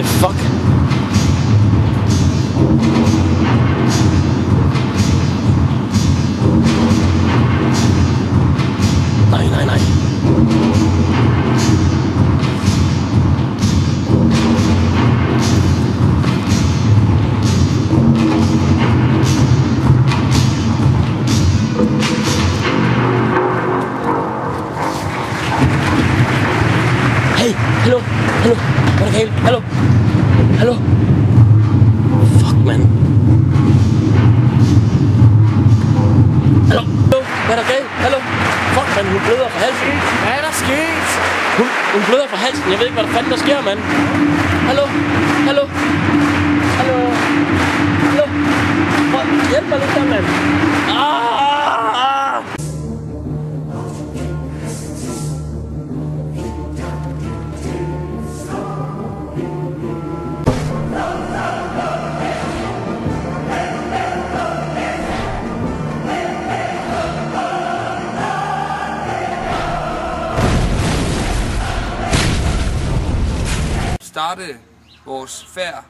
the fuck? Nej, nej, nej. Hey, hallo, hallo, hvad er der galt? Hallo, hallo. Fuck, man. Hallo, hvad er der galt? Hallo. Fuck, man, hun bløder fra halsen. Hvad er der sket? Hun bløder fra halsen. Jeg ved ikke, hvad der fanden der sker, mand. Hallo, hallo, hallo, hallo. Prøv, hjælp mig lidt der, mand. Starte vores færd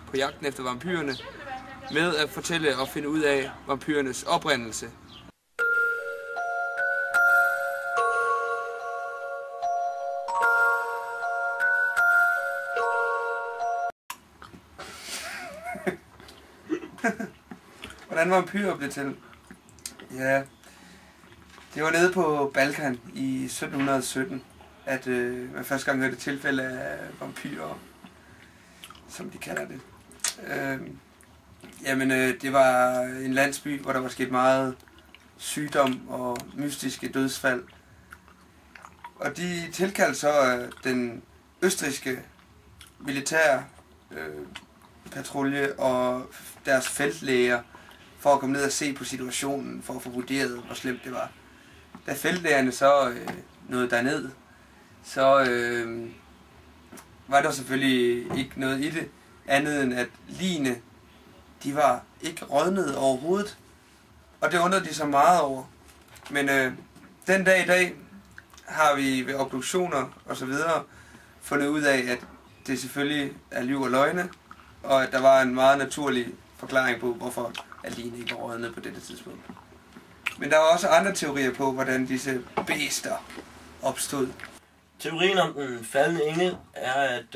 på jagten efter vampyrerne med at fortælle og finde ud af vampyrernes oprindelse. Hvordan vampyrer blev til? Ja, det var nede på Balkan i 1717. At man første gang hørte tilfælde af vampyrer, som de kalder det. Det var en landsby, hvor der var sket meget sygdom og mystiske dødsfald. Og de tilkaldte så den østrigske militære patrulje og deres feltlæger for at komme ned og se på situationen, for at få vurderet, hvor slemt det var. Da feltlægerne så nåede derned, så var der selvfølgelig ikke noget i det, andet end at ligene, de var ikke rådnet overhovedet. Og det undrede de så meget over. Men den dag i dag har vi ved obduktioner og så videre fundet ud af, at det selvfølgelig er lyv og løgne, og at der var en meget naturlig forklaring på, hvorfor at ligene ikke var rådnet på dette tidspunkt. Men der var også andre teorier på, hvordan disse bæster opstod. Teorien om den faldende engel er, at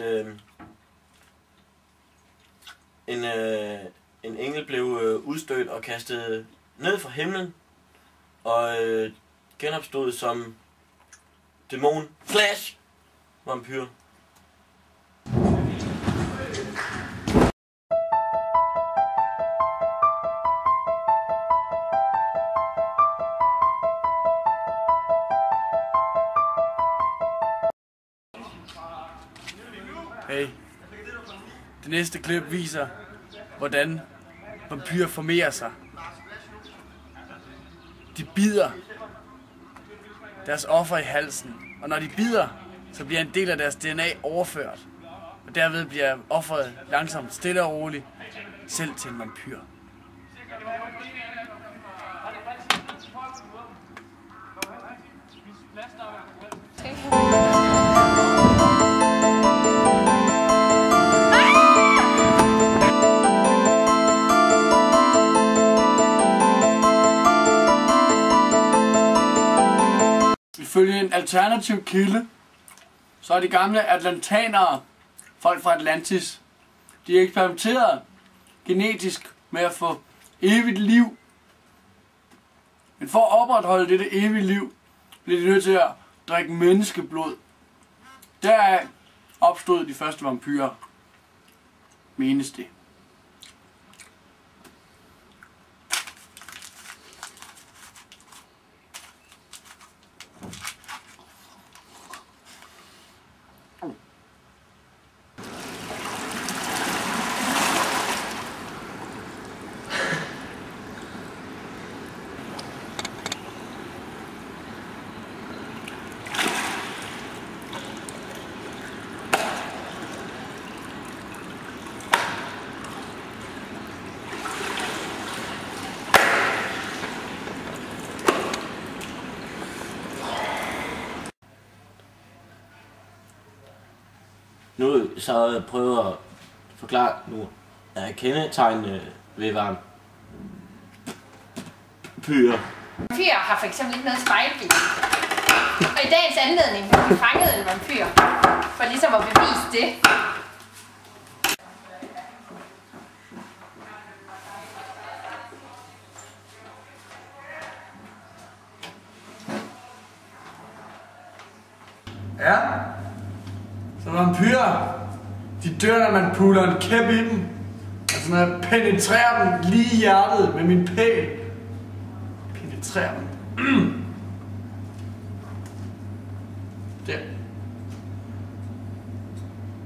en engel blev udstødt og kastet ned fra himlen og genopstod som dæmon slash vampyr. Hey, det næste klip viser, hvordan vampyrer formerer sig. De bider deres offer i halsen, og når de bider, så bliver en del af deres DNA overført. Og derved bliver offeret langsomt, stille og roligt, selv til en vampyr. Ifølge en alternativ kilde, så er de gamle atlantanere, folk fra Atlantis, de eksperimenterede genetisk med at få evigt liv. Men for at opretholde dette evige liv, blev de nødt til at drikke menneskeblod. Deraf opstod de første vampyrer, menes det. Nu så prøver jeg at forklare nogle af kendetegnene ved vampyrer. Vampyrer har for eksempel ikke noget spejlblik. Og i dagens anledning har vi fanget en vampyr, for ligesom at bevise det. Ja. Så vampyrer, de dør, når man puller en kæp i dem. Altså når jeg penetrerer dem lige i hjertet med min pæl. Penetrerer dem. Der.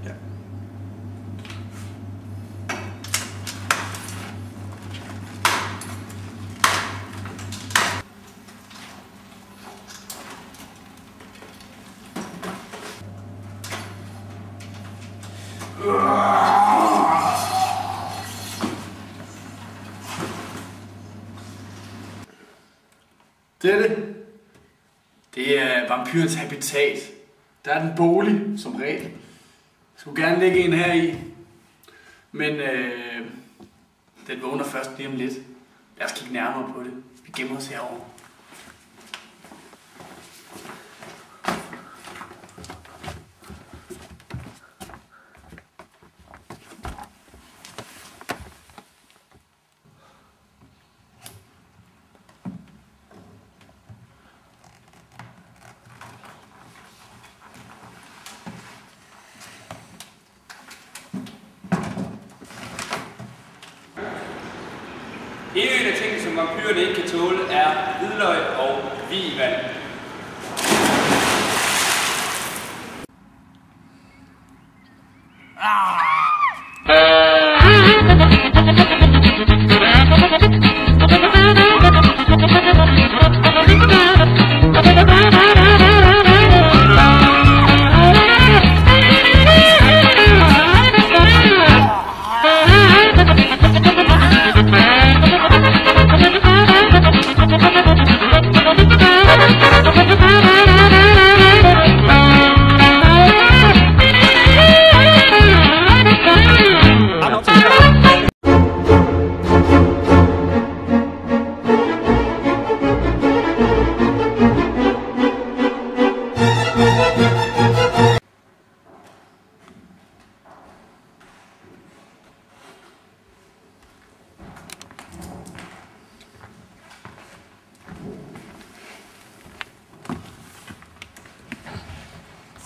Ja. Det er vampyrens habitat. Der er den bolig, som regel. Jeg skulle gerne lægge en her i. Men den vågner først lige om lidt. Lad os kigge nærmere på det. Vi gemmer os herovre. En af tingene, som vampyrerne ikke kan tåle, er hvidløg og vigevand.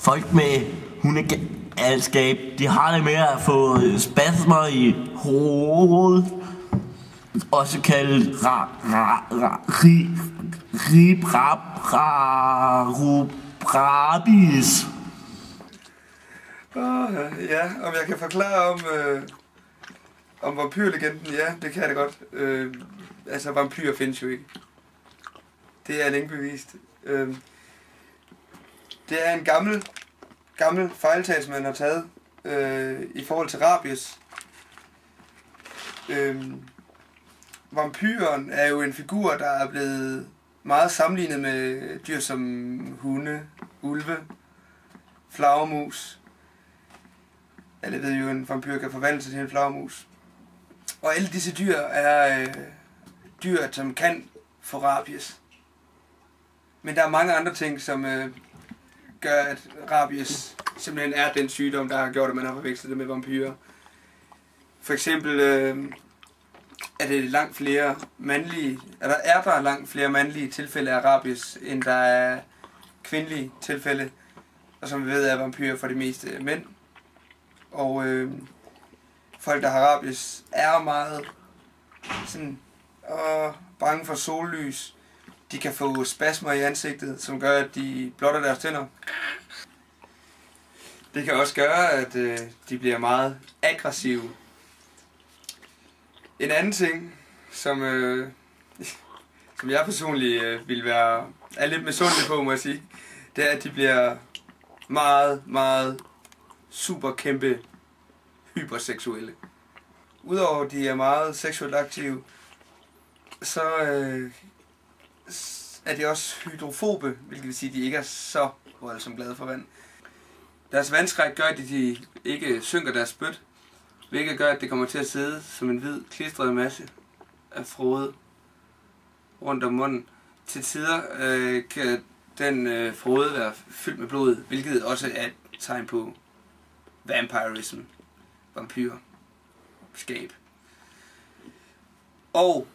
Folk med hundegalskab, de har det med at få spasmer i hovedet. Også kaldet rabies. Ja, om jeg kan forklare om vampyrlegenden, ja, det kan jeg da godt. Altså, vampyrer findes jo ikke. Det er længe bevist. Det er en gammel fejltagelse, man har taget i forhold til rabies. Vampyren er jo en figur, der er blevet meget sammenlignet med dyr som hunde, ulve, flagermus. Alle ved jo, at en vampyr kan forvandle sig til en flagermus. Og alle disse dyr er dyr, som kan få rabies. Men der er mange andre ting, som gør, at rabies simpelthen er den sygdom, der har gjort, at man har forvekslet det med vampyrer. For eksempel er der langt flere mandlige tilfælde af rabies, end der er kvindelige tilfælde. Og som vi ved, er vampyrer for det meste mænd. Og folk, der har rabies, er meget sådan, bange for sollys. De kan få spasmer i ansigtet, som gør, at de blotter deres tænder. Det kan også gøre, at de bliver meget aggressive. En anden ting, som jeg personligt er lidt misundelig på, må jeg sige, det er, at de bliver meget super kæmpe hyperseksuelle. Udover at de er meget seksuelt aktive, så er de også hydrofobe, hvilket vil sige, at de ikke er så voldsomt glade for vand. Deres vandskræk gør, at de ikke synker deres spyt, hvilket gør, at det kommer til at sidde som en hvid, klistret masse af frode rundt om munden. Til tider kan den frode være fyldt med blod, hvilket også er et tegn på vampirism, vampyrskab. Og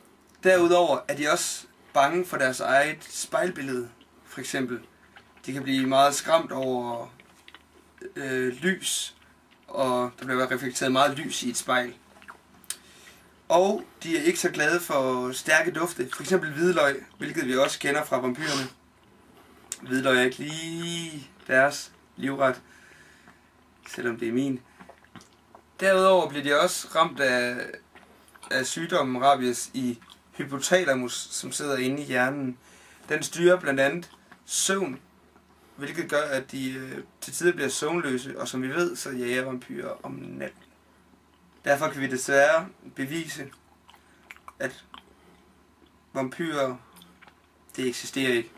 derudover er de også bange for deres eget spejlbillede, for eksempel. De kan blive meget skræmt over lys, og der bliver reflekteret meget lys i et spejl. Og de er ikke så glade for stærke dufte, for eksempel hvidløg, hvilket vi også kender fra vampyrerne. Hvidløg er ikke lige deres livret, selvom det er min. Derudover bliver de også ramt af sygdommen rabies i hypotalamus, som sidder inde i hjernen. Den styrer blandt andet søvn, hvilket gør, at de til tider bliver søvnløse, og som vi ved, så jager vampyrer om natten. Derfor kan vi desværre bevise, at vampyrer, det eksisterer ikke.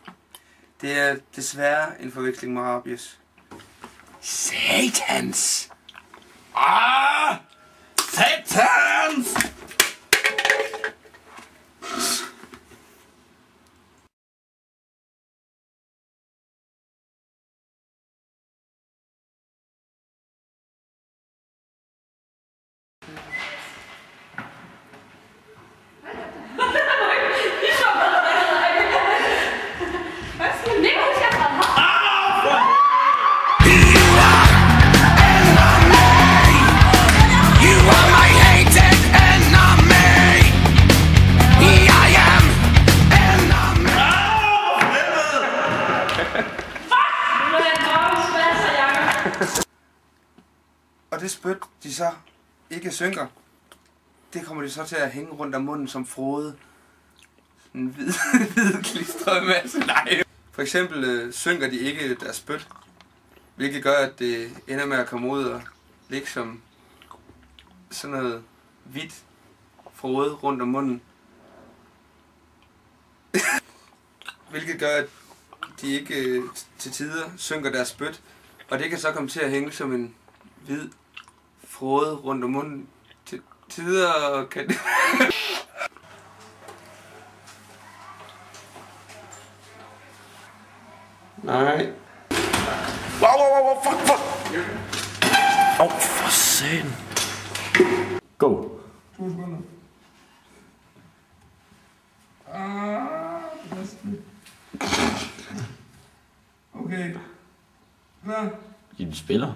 Det er desværre en forveksling med rabies. Satans! Satans! Og det spyt, de så ikke synker, det kommer de så til at hænge rundt om munden som frode. En hvid klistret masse. Nej. For eksempel synker de ikke deres spyt, hvilket gør, at det ender med at komme ud og ligge som sådan noget hvidt frode rundt om munden. Hvilket gør, at de ikke til tider synker deres spyt, og det kan så komme til at hænge som en hvid frode rundt om munden. Til tider kan det... Nej. Wow, fuck. For satan. Go. 2 sekunder. Okay. Klar. Ja, de spiller.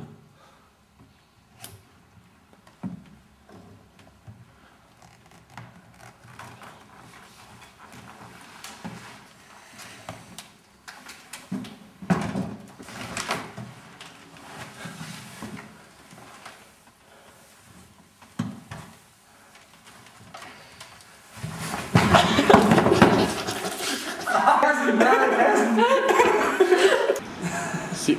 Se,